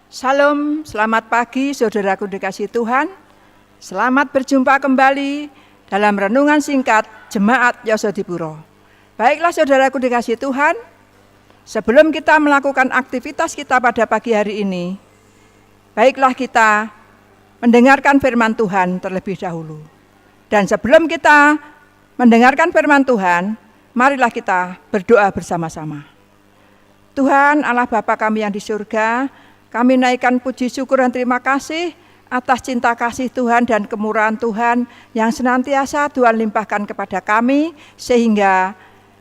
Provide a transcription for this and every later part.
Salam, selamat pagi saudaraku dikasihi Tuhan. Selamat berjumpa kembali dalam renungan singkat Jemaat Yosodipuro. Baiklah saudaraku dikasihi Tuhan, sebelum kita melakukan aktivitas kita pada pagi hari ini, baiklah kita mendengarkan firman Tuhan terlebih dahulu. Dan sebelum kita mendengarkan firman Tuhan, marilah kita berdoa bersama-sama. Tuhan Allah Bapa kami yang di surga, kami naikkan puji syukur dan terima kasih atas cinta kasih Tuhan dan kemurahan Tuhan yang senantiasa Tuhan limpahkan kepada kami, sehingga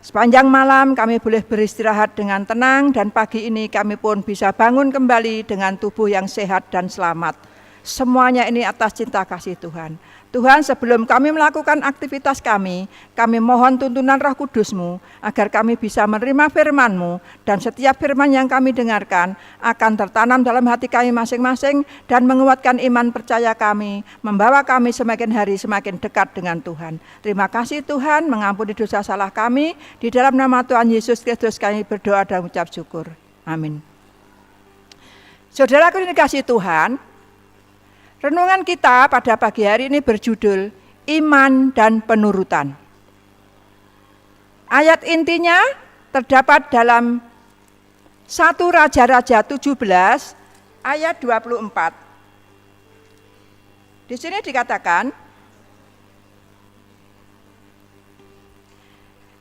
sepanjang malam kami boleh beristirahat dengan tenang dan pagi ini kami pun bisa bangun kembali dengan tubuh yang sehat dan selamat. Semuanya ini atas cinta kasih Tuhan. Tuhan, sebelum kami melakukan aktivitas kami mohon tuntunan Roh Kudus-Mu agar kami bisa menerima firman-Mu, dan setiap firman yang kami dengarkan akan tertanam dalam hati kami masing-masing dan menguatkan iman percaya kami, membawa kami semakin hari semakin dekat dengan Tuhan. Terima kasih Tuhan, mengampuni dosa salah kami. Di dalam nama Tuhan Yesus Kristus kami berdoa dan mengucap syukur. Amin. Saudaraku yang dikasihi Tuhan, renungan kita pada pagi hari ini berjudul Iman dan Penurutan. Ayat intinya terdapat dalam 1 Raja-Raja 17 ayat 24. Di sini dikatakan,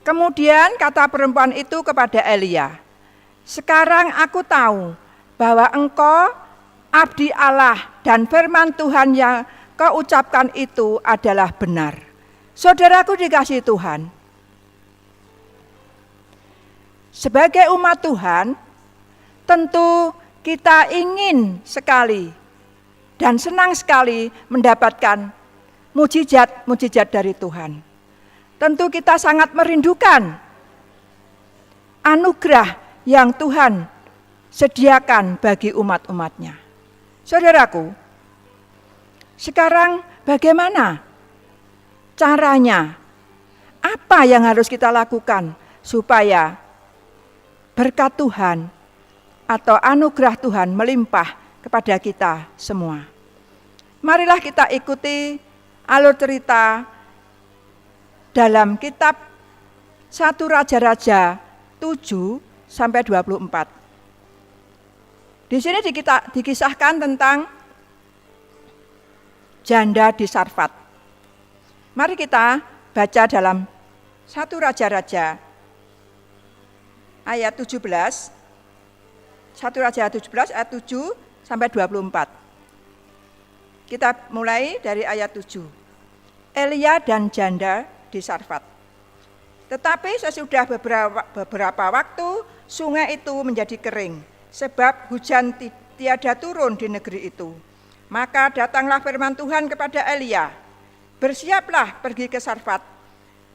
kemudian kata perempuan itu kepada Elia, "Sekarang aku tahu bahwa engkau abdi Allah dan firman Tuhan yang kau ucapkan itu adalah benar." Saudaraku dikasihi Tuhan, sebagai umat Tuhan, tentu kita ingin sekali dan senang sekali mendapatkan mujizat-mujizat dari Tuhan. Tentu kita sangat merindukan anugerah yang Tuhan sediakan bagi umat-umatnya. Saudaraku, sekarang bagaimana caranya? Apa yang harus kita lakukan supaya berkat Tuhan atau anugerah Tuhan melimpah kepada kita semua? Marilah kita ikuti alur cerita dalam kitab 1 Raja-Raja 7 sampai 24. Di sini dikisahkan tentang janda di Sarfat. Mari kita baca dalam 1 Raja-Raja ayat 17. 1 Raja 17 ayat 7 sampai 24. Kita mulai dari ayat 7. Elia dan janda di Sarfat. Tetapi sesudah beberapa waktu sungai itu menjadi kering, sebab hujan tiada turun di negeri itu. Maka datanglah firman Tuhan kepada Elia, "Bersiaplah pergi ke Sarfat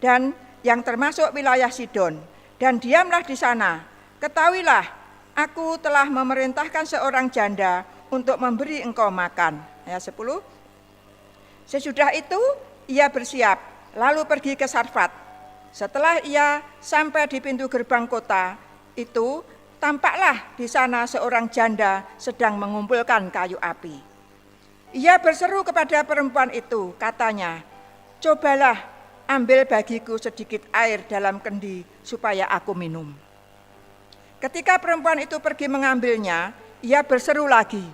dan yang termasuk wilayah Sidon, dan diamlah di sana. Ketahuilah, aku telah memerintahkan seorang janda untuk memberi engkau makan." Ayat 10. Sesudah itu ia bersiap, lalu pergi ke Sarfat. Setelah ia sampai di pintu gerbang kota itu, tampaklah di sana seorang janda sedang mengumpulkan kayu api. Ia berseru kepada perempuan itu, katanya, "Cobalah ambil bagiku sedikit air dalam kendi supaya aku minum." Ketika perempuan itu pergi mengambilnya, ia berseru lagi,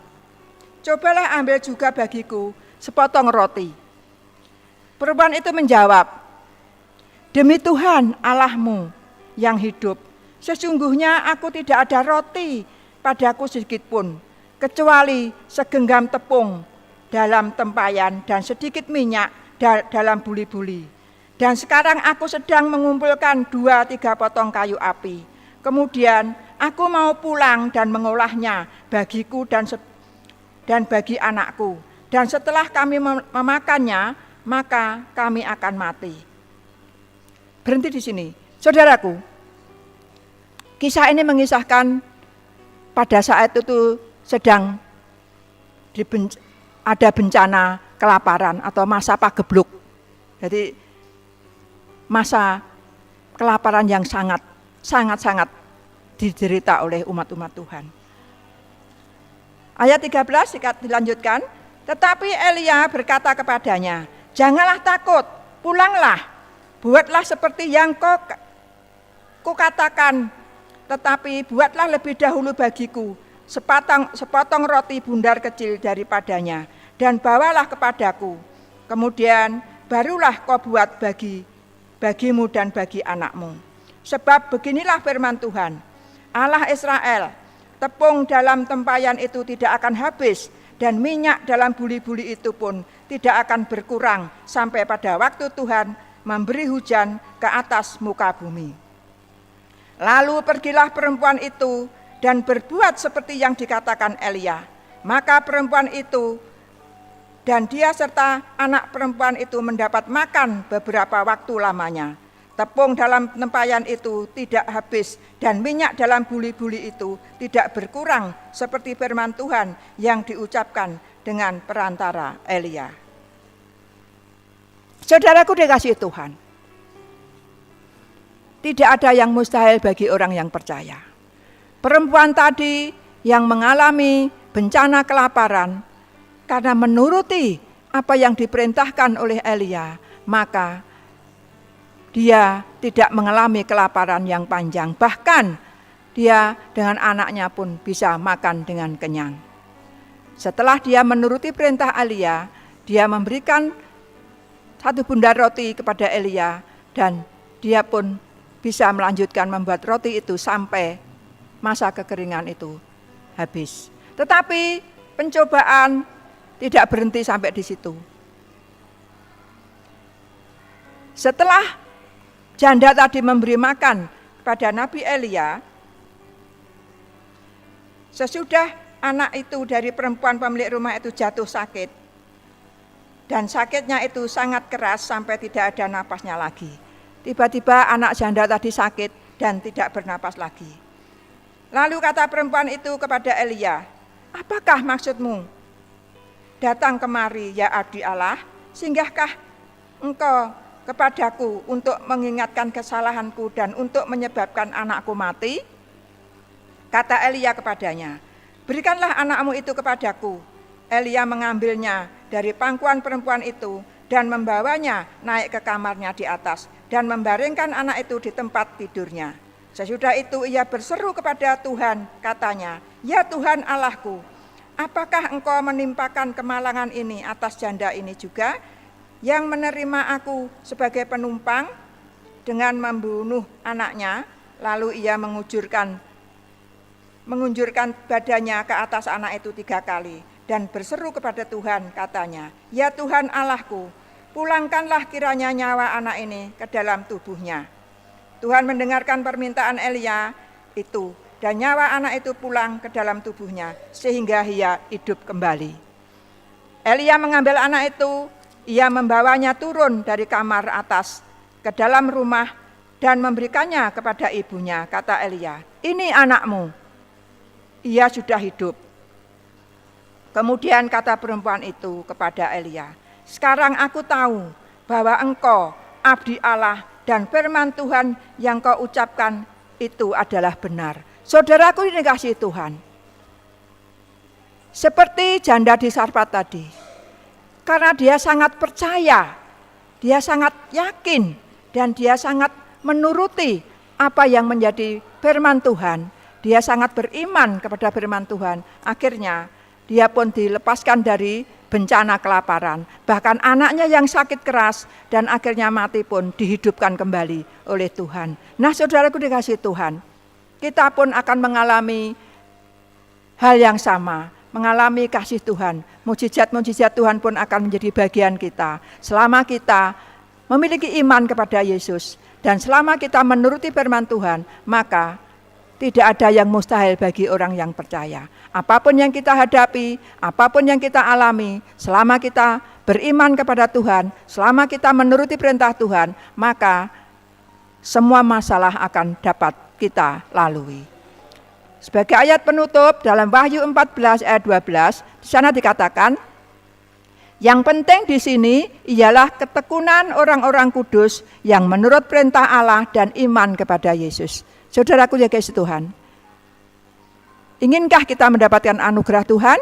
"Cobalah ambil juga bagiku sepotong roti." Perempuan itu menjawab, "Demi Tuhan Allahmu yang hidup, sesungguhnya aku tidak ada roti padaku sedikit pun, kecuali segenggam tepung dalam tempayan dan sedikit minyak dalam buli-buli. Dan sekarang aku sedang mengumpulkan 2-3 potong kayu api. Kemudian aku mau pulang dan mengolahnya bagiku dan bagi anakku. Dan setelah kami memakannya, maka kami akan mati." Berhenti di sini. Saudaraku, kisah ini mengisahkan pada saat itu sedang ada bencana kelaparan atau masa pagebluk. Jadi masa kelaparan yang sangat diderita oleh umat-umat Tuhan. Ayat 13 dilanjutkan, tetapi Elia berkata kepadanya, janganlah takut, pulanglah, buatlah seperti yang kau katakan, tetapi buatlah lebih dahulu bagiku sepotong roti bundar kecil daripadanya, dan bawalah kepadaku. Kemudian barulah kau buat bagimu dan bagi anakmu. Sebab beginilah firman Tuhan, Allah Israel, tepung dalam tempayan itu tidak akan habis, dan minyak dalam buli-buli itu pun tidak akan berkurang sampai pada waktu Tuhan memberi hujan ke atas muka bumi. Lalu pergilah perempuan itu dan berbuat seperti yang dikatakan Elia. Maka perempuan itu dan dia serta anak perempuan itu mendapat makan beberapa waktu lamanya. Tepung dalam tempayan itu tidak habis dan minyak dalam buli-buli itu tidak berkurang seperti firman Tuhan yang diucapkan dengan perantara Elia. Saudaraku dikasihi Tuhan, tidak ada yang mustahil bagi orang yang percaya. Perempuan tadi yang mengalami bencana kelaparan karena menuruti apa yang diperintahkan oleh Elia, maka dia tidak mengalami kelaparan yang panjang. Bahkan dia dengan anaknya pun bisa makan dengan kenyang. Setelah dia menuruti perintah Elia, dia memberikan satu bundar roti kepada Elia, dan dia pun bisa melanjutkan membuat roti itu sampai masa kekeringan itu habis. Tetapi pencobaan tidak berhenti sampai di situ. Setelah janda tadi memberi makan kepada Nabi Elia, sesudah anak itu dari perempuan pemilik rumah itu jatuh sakit, dan sakitnya itu sangat keras sampai tidak ada napasnya lagi. Tiba-tiba anak janda tadi sakit dan tidak bernapas lagi. Lalu kata perempuan itu kepada Elia, apakah maksudmu datang kemari ya abdi Allah? Singgahkah engkau kepadaku untuk mengingatkan kesalahanku dan untuk menyebabkan anakku mati? Kata Elia kepadanya, berikanlah anakmu itu kepadaku. Elia mengambilnya dari pangkuan perempuan itu dan membawanya naik ke kamarnya di atas dan membaringkan anak itu di tempat tidurnya. Sesudah itu ia berseru kepada Tuhan, katanya, ya Tuhan Allahku, apakah engkau menimpakan kemalangan ini atas janda ini juga, yang menerima aku sebagai penumpang dengan membunuh anaknya? Lalu ia mengunjurkan badannya ke atas anak itu 3 kali dan berseru kepada Tuhan, katanya, ya Tuhan Allahku, pulangkanlah kiranya nyawa anak ini ke dalam tubuhnya. Tuhan mendengarkan permintaan Elia itu, dan nyawa anak itu pulang ke dalam tubuhnya sehingga ia hidup kembali. Elia mengambil anak itu, ia membawanya turun dari kamar atas ke dalam rumah dan memberikannya kepada ibunya. Kata Elia, ini anakmu, ia sudah hidup. Kemudian kata perempuan itu kepada Elia, sekarang aku tahu bahwa engkau abdi Allah dan firman Tuhan yang kau ucapkan itu adalah benar. Saudaraku dikasihi Tuhan, seperti janda di Sarfat tadi, karena dia sangat percaya, dia sangat yakin, dan dia sangat menuruti apa yang menjadi firman Tuhan. Dia sangat beriman kepada firman Tuhan. Akhirnya dia pun dilepaskan dari bencana kelaparan. Bahkan anaknya yang sakit keras dan akhirnya mati pun dihidupkan kembali oleh Tuhan. Nah saudaraku dikasihi Tuhan, kita pun akan mengalami hal yang sama. Mengalami kasih Tuhan, mujizat-mujizat Tuhan pun akan menjadi bagian kita selama kita memiliki iman kepada Yesus, dan selama kita menuruti firman Tuhan, maka tidak ada yang mustahil bagi orang yang percaya. Apapun yang kita hadapi, apapun yang kita alami, selama kita beriman kepada Tuhan, selama kita menuruti perintah Tuhan, maka semua masalah akan dapat kita lalui. Sebagai ayat penutup dalam Wahyu 14 ayat 12, di sana dikatakan, yang penting di sini ialah ketekunan orang-orang kudus yang menurut perintah Allah dan iman kepada Yesus. Saudaraku yang dikasihi Tuhan, inginkah kita mendapatkan anugerah Tuhan?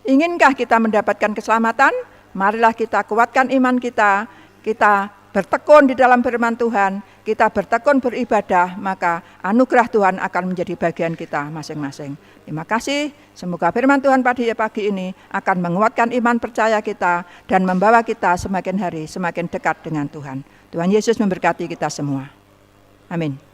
Inginkah kita mendapatkan keselamatan? Marilah kita kuatkan iman kita, kita bertekun di dalam firman Tuhan, kita bertekun beribadah, maka anugerah Tuhan akan menjadi bagian kita masing-masing. Terima kasih, semoga firman Tuhan pada pagi ini akan menguatkan iman percaya kita dan membawa kita semakin hari semakin dekat dengan Tuhan. Tuhan Yesus memberkati kita semua. Amin.